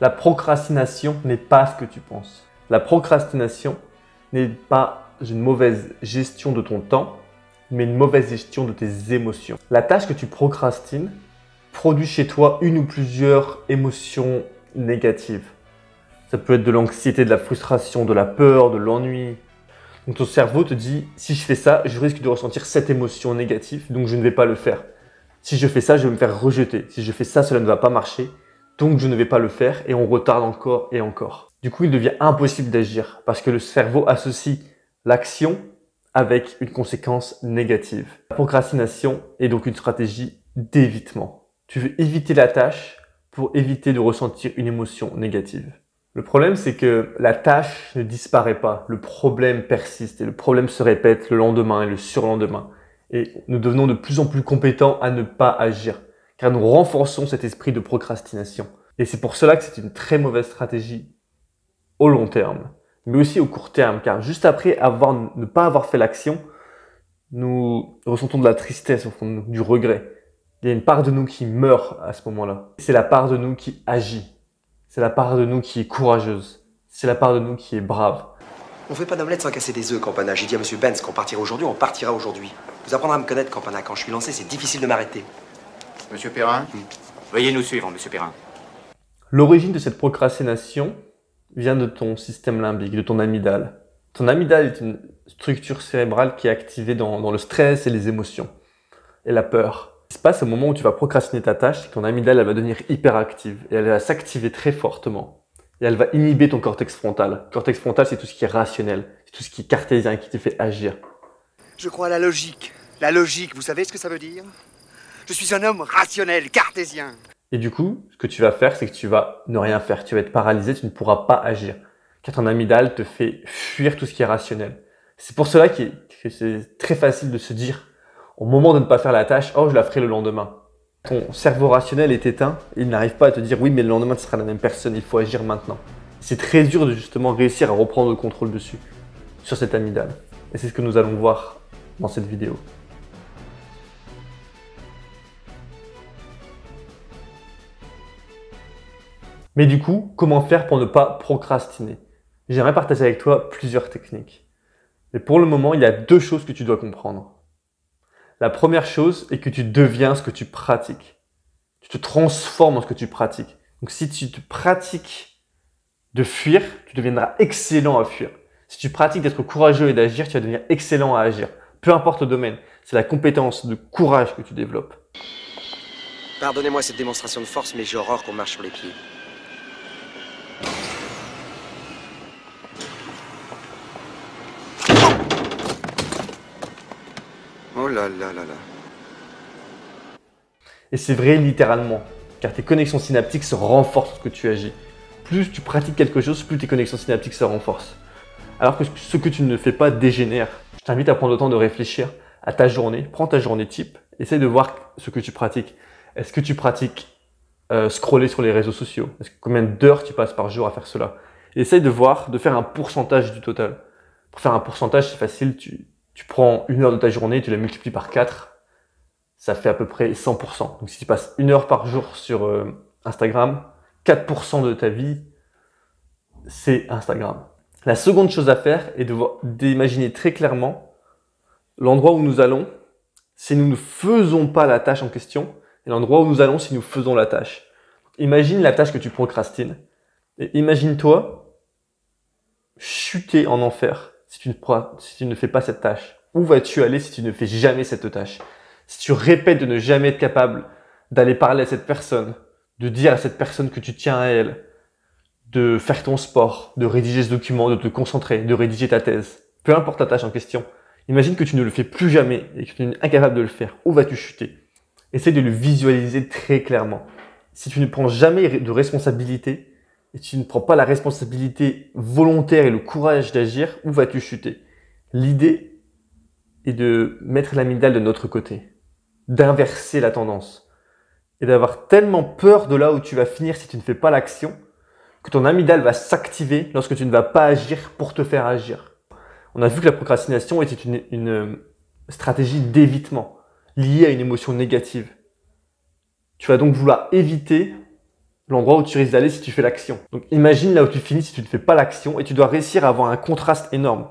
La procrastination n'est pas ce que tu penses. La procrastination n'est pas une mauvaise gestion de ton temps, mais une mauvaise gestion de tes émotions. La tâche que tu procrastines produit chez toi une ou plusieurs émotions négatives. Ça peut être de l'anxiété, de la frustration, de la peur, de l'ennui. Donc ton cerveau te dit, si je fais ça, je risque de ressentir cette émotion négative, donc je ne vais pas le faire. Si je fais ça, je vais me faire rejeter. Si je fais ça, cela ne va pas marcher, donc je ne vais pas le faire et on retarde encore et encore. Du coup, il devient impossible d'agir parce que le cerveau associe l'action avec une conséquence négative. La procrastination est donc une stratégie d'évitement. Tu veux éviter la tâche pour éviter de ressentir une émotion négative. Le problème, c'est que la tâche ne disparaît pas. Le problème persiste et le problème se répète le lendemain et le surlendemain. Et nous devenons de plus en plus compétents à ne pas agir, car nous renforçons cet esprit de procrastination. Et c'est pour cela que c'est une très mauvaise stratégie au long terme, mais aussi au court terme, car juste après ne pas avoir fait l'action, nous ressentons de la tristesse au fond de nous, du regret. Il y a une part de nous qui meurt à ce moment-là. C'est la part de nous qui agit. C'est la part de nous qui est courageuse. C'est la part de nous qui est brave. On fait pas d'omelette sans casser des œufs, Campana. J'ai dit à Monsieur Benz qu'on partirait aujourd'hui, on partira aujourd'hui. Vous apprendrez à me connaître, Campana. Quand je suis lancé, c'est difficile de m'arrêter. Monsieur Perrin, veuillez nous suivre, Monsieur Perrin. L'origine de cette procrastination vient de ton système limbique, de ton amygdale. Ton amygdale est une structure cérébrale qui est activée dans le stress et les émotions et la peur. Ce qui se passe au moment où tu vas procrastiner ta tâche, c'est que ton amygdale elle va devenir hyperactive et elle va s'activer très fortement. Et elle va inhiber ton cortex frontal. Le cortex frontal, c'est tout ce qui est rationnel, c'est tout ce qui est cartésien, qui te fait agir. Je crois à la logique. La logique, vous savez ce que ça veut dire? Je suis un homme rationnel, cartésien. Et du coup, ce que tu vas faire, c'est que tu vas ne rien faire. Tu vas être paralysé, tu ne pourras pas agir. Car ton amygdale te fait fuir tout ce qui est rationnel. C'est pour cela que c'est très facile de se dire, au moment de ne pas faire la tâche, oh, je la ferai le lendemain. Ton cerveau rationnel est éteint, il n'arrive pas à te dire, oui, mais le lendemain, tu seras la même personne, il faut agir maintenant. C'est très dur de justement réussir à reprendre le contrôle dessus, sur cette amygdale. Et c'est ce que nous allons voir dans cette vidéo. Mais du coup, comment faire pour ne pas procrastiner? J'aimerais partager avec toi plusieurs techniques. Mais pour le moment, il y a deux choses que tu dois comprendre. La première chose est que tu deviens ce que tu pratiques. Tu te transformes en ce que tu pratiques. Donc si tu te pratiques de fuir, tu deviendras excellent à fuir. Si tu pratiques d'être courageux et d'agir, tu vas devenir excellent à agir. Peu importe le domaine, c'est la compétence de courage que tu développes. Pardonnez-moi cette démonstration de force, mais j'ai horreur qu'on marche sur les pieds. Oh là là là là. Et c'est vrai littéralement, car tes connexions synaptiques se renforcent lorsque tu agis. Plus tu pratiques quelque chose, plus tes connexions synaptiques se renforcent. Alors que ce que tu ne fais pas dégénère. Je t'invite à prendre le temps de réfléchir à ta journée. Prends ta journée type. Essaye de voir ce que tu pratiques. Est-ce que tu pratiques scroller sur les réseaux sociaux? Combien d'heures tu passes par jour à faire cela? Et essaye de faire un pourcentage du total. Pour faire un pourcentage, c'est facile. Tu prends une heure de ta journée, tu la multiplies par 4. Ça fait à peu près 100%. Donc si tu passes une heure par jour sur Instagram, 4% de ta vie, c'est Instagram. La seconde chose à faire est d'imaginer très clairement l'endroit où nous allons si nous ne faisons pas la tâche en question et l'endroit où nous allons si nous faisons la tâche. Imagine la tâche que tu procrastines et imagine-toi chuter en enfer si tu ne fais pas cette tâche. Où vas-tu aller si tu ne fais jamais cette tâche? Si tu répètes de ne jamais être capable d'aller parler à cette personne, de dire à cette personne que tu tiens à elle, de faire ton sport, de rédiger ce document, de te concentrer, de rédiger ta thèse, peu importe ta tâche en question, imagine que tu ne le fais plus jamais et que tu es incapable de le faire. Où vas-tu chuter? Essaye de le visualiser très clairement. Si tu ne prends jamais de responsabilité et tu ne prends pas la responsabilité volontaire et le courage d'agir, où vas-tu chuter? L'idée est de mettre l'amygdale de notre côté, d'inverser la tendance et d'avoir tellement peur de là où tu vas finir si tu ne fais pas l'action que ton amygdale va s'activer lorsque tu ne vas pas agir pour te faire agir. On a vu que la procrastination était une stratégie d'évitement liée à une émotion négative. Tu vas donc vouloir éviter l'endroit où tu risques d'aller si tu fais l'action. Donc imagine là où tu finis si tu ne fais pas l'action et tu dois réussir à avoir un contraste énorme.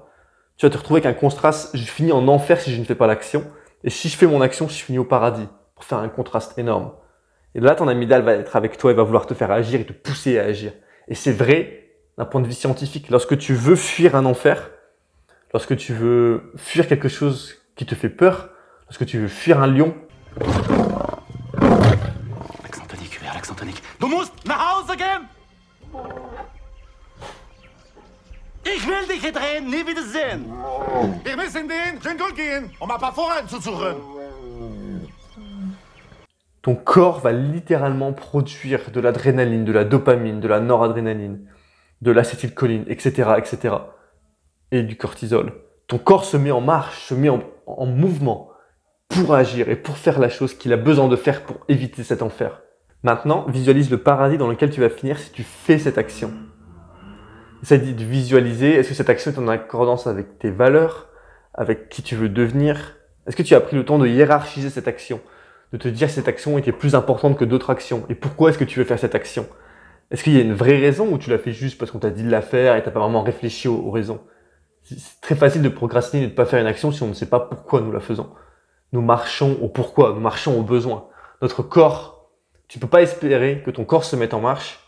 Tu vas te retrouver avec un contraste, je finis en enfer si je ne fais pas l'action, et si je fais mon action, je finis au paradis, pour faire un contraste énorme. Et là, ton amygdale va être avec toi et va vouloir te faire agir et te pousser à agir. Et c'est vrai d'un point de vue scientifique. Lorsque tu veux fuir un enfer, lorsque tu veux fuir quelque chose qui te fait peur, lorsque tu veux fuir un lion, L'accent tonique, Hubert, l'accent tonique. Du musst nach Hause gehen! Ich will dich hier drehen, nie wieder sehen! Wir müssen den Jungle gehen, um ein paar Vorräte zu suchen. ton corps va littéralement produire de l'adrénaline, de la dopamine, de la noradrénaline, de l'acétylcholine, etc., etc. et du cortisol. Ton corps se met en marche, se met en mouvement pour agir et pour faire la chose qu'il a besoin de faire pour éviter cet enfer. Maintenant, visualise le paradis dans lequel tu vas finir si tu fais cette action. Ça dit de visualiser, est-ce que cette action est en accordance avec tes valeurs, avec qui tu veux devenir? Est-ce que tu as pris le temps de hiérarchiser cette action, de te dire que cette action était plus importante que d'autres actions? Et pourquoi est-ce que tu veux faire cette action? Est-ce qu'il y a une vraie raison ou tu l'as fait juste parce qu'on t'a dit de la faire et t'as pas vraiment réfléchi aux raisons? C'est très facile de procrastiner et de ne pas faire une action si on ne sait pas pourquoi nous la faisons. Nous marchons au pourquoi, nous marchons au besoin. Notre corps, tu peux pas espérer que ton corps se mette en marche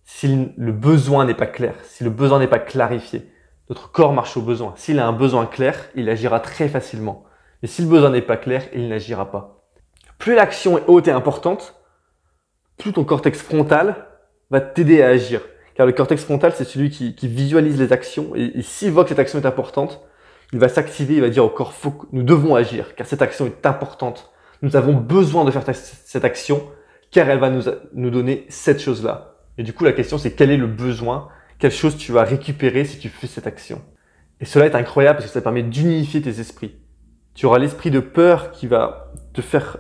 si le besoin n'est pas clair, si le besoin n'est pas clarifié. Notre corps marche au besoin. S'il a un besoin clair, il agira très facilement. Mais si le besoin n'est pas clair, il n'agira pas. Plus l'action est haute et importante, plus ton cortex frontal va t'aider à agir. Car le cortex frontal, c'est celui qui visualise les actions. Et s'il voit que cette action est importante, il va s'activer, il va dire au corps, nous devons agir, car cette action est importante. Nous avons besoin de faire cette action, car elle va nous donner cette chose-là. Et du coup, la question, c'est quel est le besoin, quelle chose tu vas récupérer si tu fais cette action. Et cela est incroyable parce que ça permet d'unifier tes esprits. Tu auras l'esprit de peur qui va te faire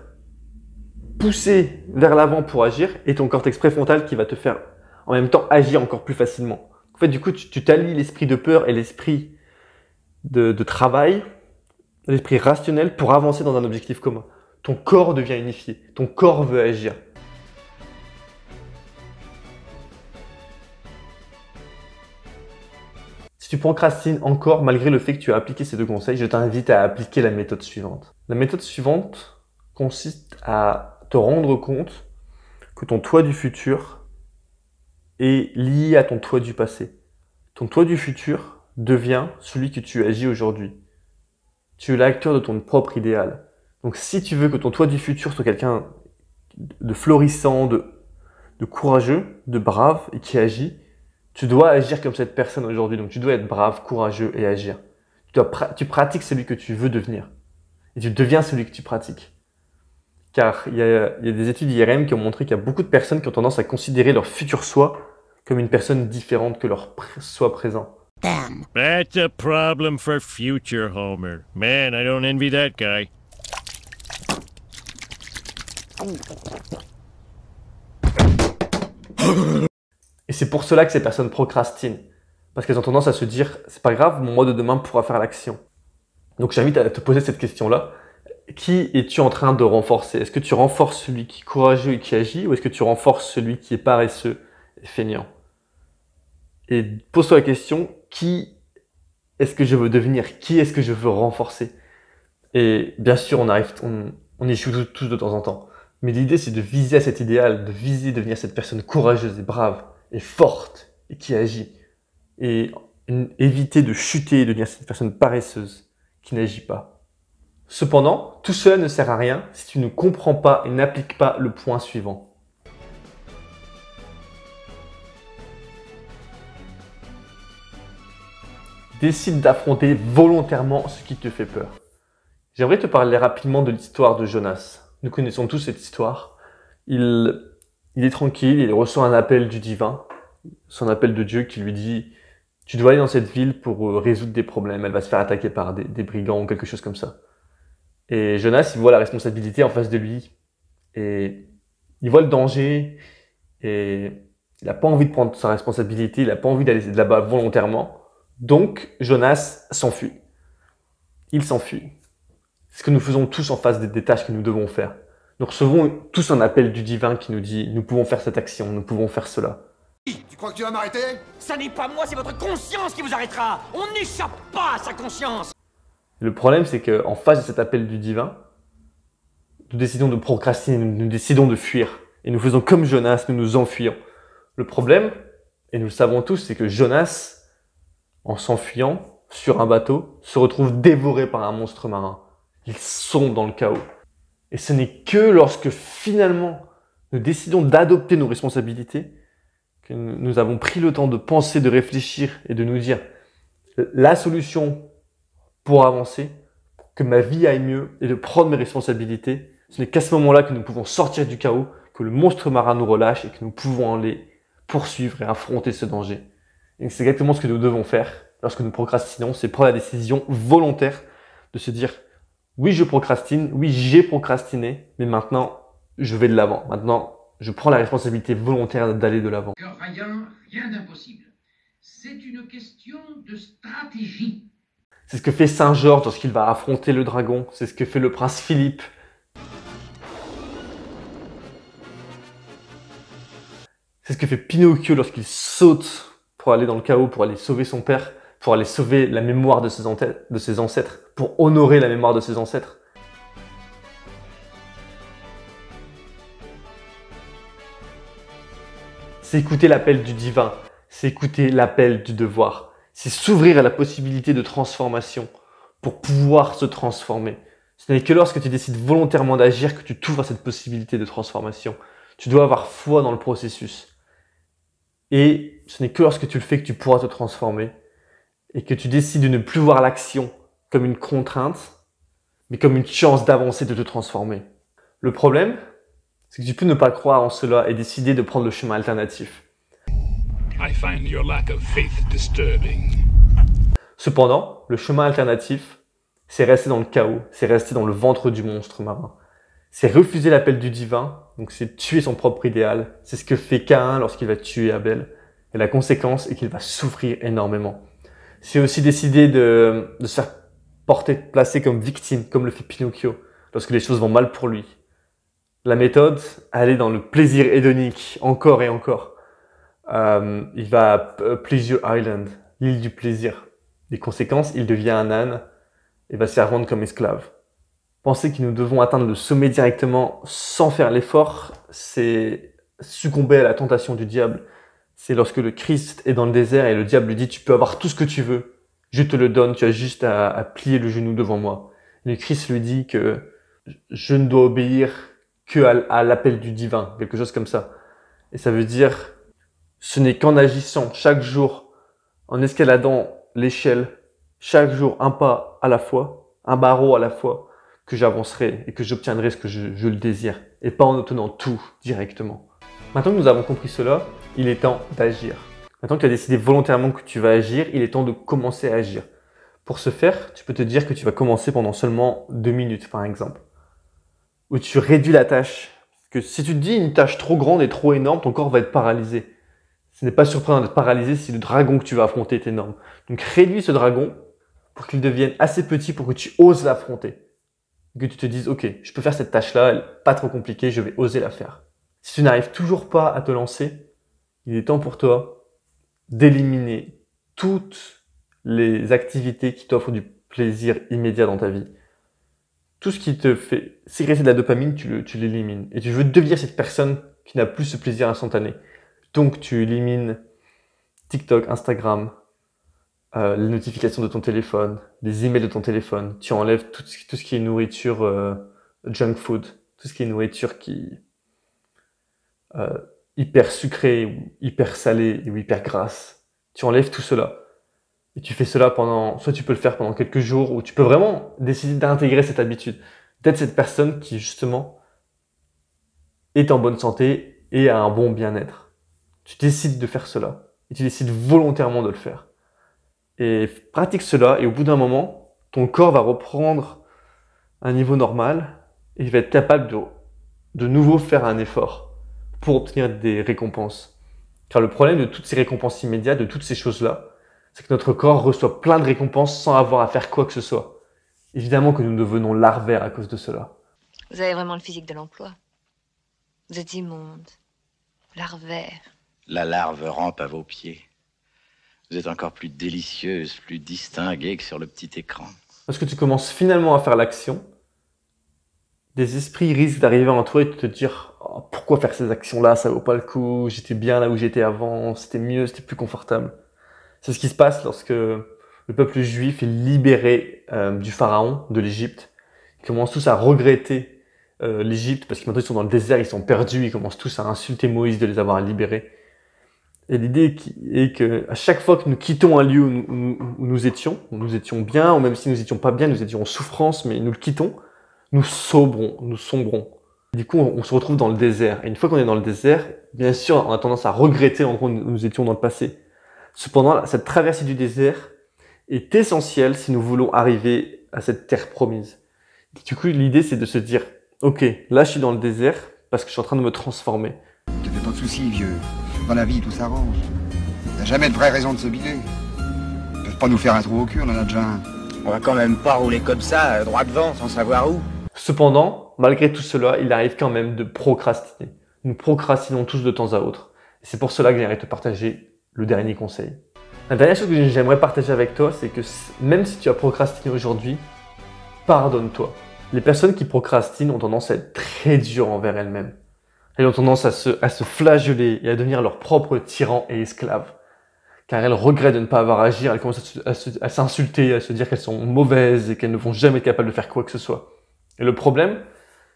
pousser vers l'avant pour agir, et ton cortex préfrontal qui va te faire en même temps agir encore plus facilement. En fait, du coup, tu t'allies l'esprit de peur et l'esprit de travail, l'esprit rationnel pour avancer dans un objectif commun. Ton corps devient unifié, ton corps veut agir. Si tu procrastines encore malgré le fait que tu as appliqué ces deux conseils, je t'invite à appliquer la méthode suivante. La méthode suivante consiste à te rendre compte que ton toi du futur est lié à ton toi du passé. Ton toi du futur devient celui que tu agis aujourd'hui. Tu es l'acteur de ton propre idéal. Donc si tu veux que ton toi du futur soit quelqu'un de florissant, de courageux, de brave et qui agit, tu dois agir comme cette personne aujourd'hui. Donc tu dois être brave, courageux et agir. Tu pratiques celui que tu veux devenir. Et tu deviens celui que tu pratiques. Car il y a des études IRM qui ont montré qu'il y a beaucoup de personnes qui ont tendance à considérer leur futur soi comme une personne différente que leur soi présent. Damn. That's a problem for future Homer. Man, I don't envy that guy. Et c'est pour cela que ces personnes procrastinent. Parce qu'elles ont tendance à se dire, c'est pas grave, mon moi de demain pourra faire l'action. Donc j'invite à te poser cette question-là. Qui es-tu en train de renforcer? Est-ce que tu renforces celui qui est courageux et qui agit, ou est-ce que tu renforces celui qui est paresseux et feignant? Et pose-toi la question, qui est-ce que je veux devenir? Qui est-ce que je veux renforcer? Et bien sûr, on échoue tous de temps en temps. Mais l'idée, c'est de viser à cet idéal, de viser devenir cette personne courageuse et brave, et forte, et qui agit. Et éviter de chuter et de devenir cette personne paresseuse, qui n'agit pas. Cependant, tout cela ne sert à rien si tu ne comprends pas et n'appliques pas le point suivant. Décide d'affronter volontairement ce qui te fait peur. J'aimerais te parler rapidement de l'histoire de Jonas. Nous connaissons tous cette histoire. Il est tranquille, il reçoit un appel du divin, son appel de Dieu qui lui dit « Tu dois aller dans cette ville pour résoudre des problèmes, elle va se faire attaquer par des brigands ou quelque chose comme ça. » Et Jonas, il voit la responsabilité en face de lui et il voit le danger et il n'a pas envie de prendre sa responsabilité, il n'a pas envie d'aller de là-bas volontairement. Donc, Jonas s'enfuit. Il s'enfuit. C'est ce que nous faisons tous en face des tâches que nous devons faire. Nous recevons tous un appel du divin qui nous dit « Nous pouvons faire cette action, nous pouvons faire cela ». Tu crois que tu vas m'arrêter? Ça n'est pas moi, c'est votre conscience qui vous arrêtera. On n'échappe pas à sa conscience. Le problème, c'est qu'en face de cet appel du divin, nous décidons de procrastiner, nous décidons de fuir. Et nous faisons comme Jonas, nous nous enfuyons. Le problème, et nous le savons tous, c'est que Jonas, en s'enfuyant sur un bateau, se retrouve dévoré par un monstre marin. Il sombre dans le chaos. Et ce n'est que lorsque finalement nous décidons d'adopter nos responsabilités que nous avons pris le temps de penser, de réfléchir et de nous dire la solution pour avancer, que ma vie aille mieux et de prendre mes responsabilités. Ce n'est qu'à ce moment-là que nous pouvons sortir du chaos, que le monstre marin nous relâche et que nous pouvons aller poursuivre et affronter ce danger. Et c'est exactement ce que nous devons faire lorsque nous procrastinons, c'est prendre la décision volontaire de se dire oui, je procrastine, oui, j'ai procrastiné, mais maintenant, je vais de l'avant. Maintenant, je prends la responsabilité volontaire d'aller de l'avant. Rien d'impossible. C'est une question de stratégie. C'est ce que fait Saint Georges lorsqu'il va affronter le dragon. C'est ce que fait le prince Philippe. C'est ce que fait Pinocchio lorsqu'il saute pour aller dans le chaos, pour aller sauver son père, pour aller sauver la mémoire de ses ancêtres, pour honorer la mémoire de ses ancêtres. C'est écouter l'appel du divin, c'est écouter l'appel du devoir, c'est s'ouvrir à la possibilité de transformation pour pouvoir se transformer. Ce n'est que lorsque tu décides volontairement d'agir que tu t'ouvres à cette possibilité de transformation. Tu dois avoir foi dans le processus. Et ce n'est que lorsque tu le fais que tu pourras te transformer et que tu décides de ne plus voir l'action comme une contrainte, mais comme une chance d'avancer, de te transformer. Le problème, c'est que tu peux ne pas croire en cela et décider de prendre le chemin alternatif. I find your lack of faith disturbing. Cependant, le chemin alternatif, c'est rester dans le chaos, c'est rester dans le ventre du monstre marin. C'est refuser l'appel du divin, donc c'est tuer son propre idéal. C'est ce que fait Caïn lorsqu'il va tuer Abel. Et la conséquence est qu'il va souffrir énormément. C'est aussi décider de se faire placer comme victime, comme le fait Pinocchio, lorsque les choses vont mal pour lui. La méthode, aller dans le plaisir hédonique, encore et encore. Il va à Pleasure Island, l'île du plaisir. Les conséquences, il devient un âne et va se faire vendre comme esclave. Penser que nous devons atteindre le sommet directement sans faire l'effort, c'est succomber à la tentation du diable. C'est lorsque le Christ est dans le désert et le diable lui dit « Tu peux avoir tout ce que tu veux, je te le donne, tu as juste à plier le genou devant moi. » Le Christ lui dit que je ne dois obéir que à l'appel du divin, quelque chose comme ça. Et ça veut dire, ce n'est qu'en agissant chaque jour, en escaladant l'échelle, chaque jour un pas à la fois, un barreau à la fois, que j'avancerai et que j'obtiendrai ce que je le désire, et pas en obtenant tout directement. Maintenant que nous avons compris cela, il est temps d'agir. Maintenant que tu as décidé volontairement que tu vas agir, il est temps de commencer à agir. Pour ce faire, tu peux te dire que tu vas commencer pendant seulement 2 minutes, par exemple. Où tu réduis la tâche. Parce que si tu te dis une tâche trop grande et trop énorme, ton corps va être paralysé. Ce n'est pas surprenant d'être paralysé si le dragon que tu vas affronter est énorme. Donc réduis ce dragon pour qu'il devienne assez petit pour que tu oses l'affronter. Que tu te dises, ok, je peux faire cette tâche-là, elle n'est pas trop compliquée, je vais oser la faire. Si tu n'arrives toujours pas à te lancer, il est temps pour toi d'éliminer toutes les activités qui t'offrent du plaisir immédiat dans ta vie. Tout ce qui te fait sécréter de la dopamine, tu l'élimines. Et tu veux devenir cette personne qui n'a plus ce plaisir instantané. Donc tu élimines TikTok, Instagram, les notifications de ton téléphone, les emails de ton téléphone. Tu enlèves tout ce qui est nourriture junk food, tout ce qui est nourriture qui hyper sucrée, ou hyper salée ou hyper grasse. Tu enlèves tout cela. Et tu fais cela soit tu peux le faire pendant quelques jours, ou tu peux vraiment décider d'intégrer cette habitude, d'être cette personne qui justement est en bonne santé et a un bon bien-être. Tu décides de faire cela, et tu décides volontairement de le faire. Et pratique cela, et au bout d'un moment, ton corps va reprendre un niveau normal, et il va être capable de nouveau faire un effort pour obtenir des récompenses. Car le problème de toutes ces récompenses immédiates, de toutes ces choses-là, c'est que notre corps reçoit plein de récompenses sans avoir à faire quoi que ce soit. Évidemment que nous devenons larvaires à cause de cela. Vous avez vraiment le physique de l'emploi. Vous êtes immonde, larvaire. La larve rampe à vos pieds. Vous êtes encore plus délicieuse, plus distinguée que sur le petit écran. Lorsque tu commences finalement à faire l'action, des esprits risquent d'arriver en toi et de te dire oh, pourquoi faire ces actions-là, ça vaut pas le coup, j'étais bien là où j'étais avant, c'était mieux, c'était plus confortable. C'est ce qui se passe lorsque le peuple juif est libéré du pharaon, de l'Égypte. Ils commencent tous à regretter l'Égypte parce que maintenant ils sont dans le désert, ils sont perdus, ils commencent tous à insulter Moïse de les avoir libérés. Et l'idée est que à chaque fois que nous quittons un lieu où nous étions bien, ou même si nous étions pas bien, nous étions en souffrance, mais nous le quittons, nous sombrons. Du coup, on se retrouve dans le désert. Et une fois qu'on est dans le désert, bien sûr, on a tendance à regretter l'endroit où nous étions dans le passé. Cependant, cette traversée du désert est essentielle si nous voulons arriver à cette terre promise. Du coup, l'idée, c'est de se dire, ok, là, je suis dans le désert parce que je suis en train de me transformer. Ne te fais pas de soucis, vieux. Dans la vie, tout s'arrange. Il n'y a jamais de vraie raison de se biler. Ils peuvent pas nous faire un trou au cul, on en a déjà un. On va quand même pas rouler comme ça, droit devant, sans savoir où. Cependant, malgré tout cela, il arrive quand même de procrastiner. Nous procrastinons tous de temps à autre. Et c'est pour cela que j'aimerais te partager le dernier conseil. La dernière chose que j'aimerais partager avec toi, c'est que même si tu as procrastiné aujourd'hui, pardonne-toi. Les personnes qui procrastinent ont tendance à être très dures envers elles-mêmes. Elles ont tendance à se flageller et à devenir leur propre tyran et esclave. Car elles regrettent de ne pas avoir agi, elles commencent à s'insulter, à se dire qu'elles sont mauvaises et qu'elles ne vont jamais être capables de faire quoi que ce soit. Et le problème,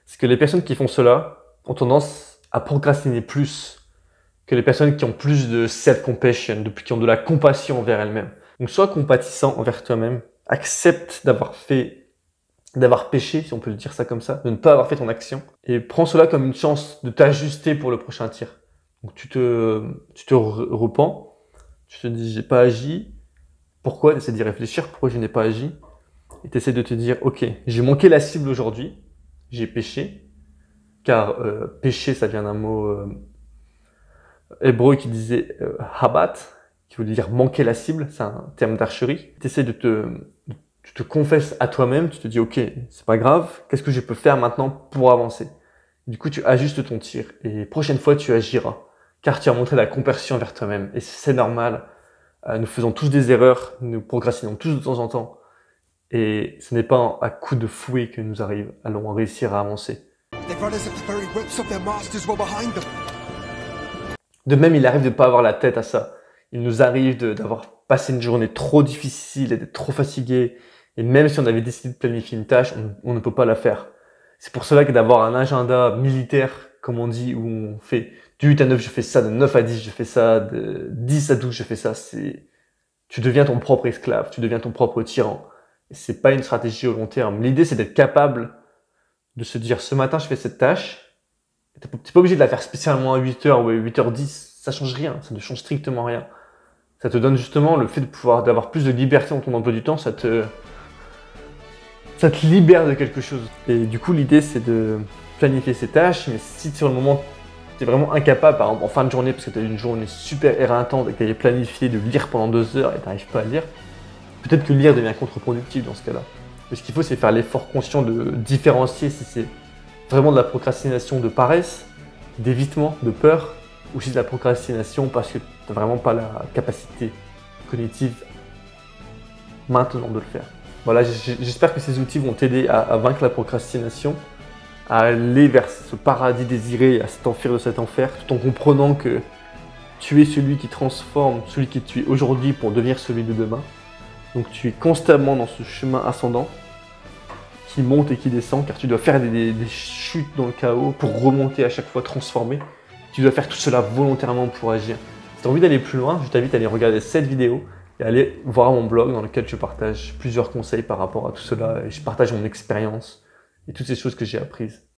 c'est que les personnes qui font cela ont tendance à procrastiner plus que les personnes qui ont plus de self-compassion, qui ont de la compassion envers elles-mêmes. Donc sois compatissant envers toi-même, accepte d'avoir péché, si on peut le dire ça comme ça, de ne pas avoir fait ton action, et prends cela comme une chance de t'ajuster pour le prochain tir. Donc tu te repens, tu te dis j'ai pas agi, pourquoi? Tu essaies d'y réfléchir, pourquoi je n'ai pas agi, et tu essaies de te dire ok, j'ai manqué la cible aujourd'hui, j'ai péché, car péché ça vient d'un mot hébreu qui disait habat, qui veut dire manquer la cible, c'est un terme d'archerie. Tu essaies tu te confesses à toi-même, tu te dis ok, c'est pas grave, qu'est-ce que je peux faire maintenant pour avancer? Du coup, tu ajustes ton tir et prochaine fois, tu agiras, car tu as montré la compassion envers toi-même et c'est normal. Nous faisons tous des erreurs, nous procrastinons tous de temps en temps et ce n'est pas à coup de fouet que nous allons réussir à avancer. De même, il arrive de ne pas avoir la tête à ça. Il nous arrive d'avoir passé une journée trop difficile et d'être trop fatigué. Et même si on avait décidé de planifier une tâche, on ne peut pas la faire. C'est pour cela que d'avoir un agenda militaire, comme on dit, où on fait du 8 à 9, je fais ça, de 9 à 10, je fais ça, de 10 à 12, je fais ça, tu deviens ton propre esclave, tu deviens ton propre tyran. Et c'est pas une stratégie au long terme. L'idée, c'est d'être capable de se dire, ce matin, je fais cette tâche. T'es pas obligé de la faire spécialement à 8h ou à 8h10. Ça change rien. Ça ne change strictement rien. Ça te donne justement le fait d'avoir plus de liberté dans ton emploi du temps. Ça te libère de quelque chose. Et du coup, l'idée, c'est de planifier ces tâches. Mais si sur le moment, tu es vraiment incapable, par exemple en fin de journée, parce que tu as eu une journée super éreintante et que tu avais planifié de lire pendant 2 heures et tu n'arrives pas à lire, peut-être que lire devient contre-productif dans ce cas-là. Mais ce qu'il faut, c'est faire l'effort conscient de différencier si c'est vraiment de la procrastination de paresse, d'évitement, de peur, ou si c'est de la procrastination parce que tu n'as vraiment pas la capacité cognitive maintenant de le faire. Voilà, j'espère que ces outils vont t'aider à vaincre la procrastination, à aller vers ce paradis désiré, à s'enfuir de cet enfer, tout en comprenant que tu es celui qui transforme, celui qui tu es aujourd'hui pour devenir celui de demain. Donc tu es constamment dans ce chemin ascendant, qui monte et qui descend, car tu dois faire des chutes dans le chaos pour remonter à chaque fois transformé. Tu dois faire tout cela volontairement pour agir. Si tu as envie d'aller plus loin, je t'invite à aller regarder cette vidéo et à aller voir mon blog dans lequel je partage plusieurs conseils par rapport à tout cela et je partage mon expérience et toutes ces choses que j'ai apprises.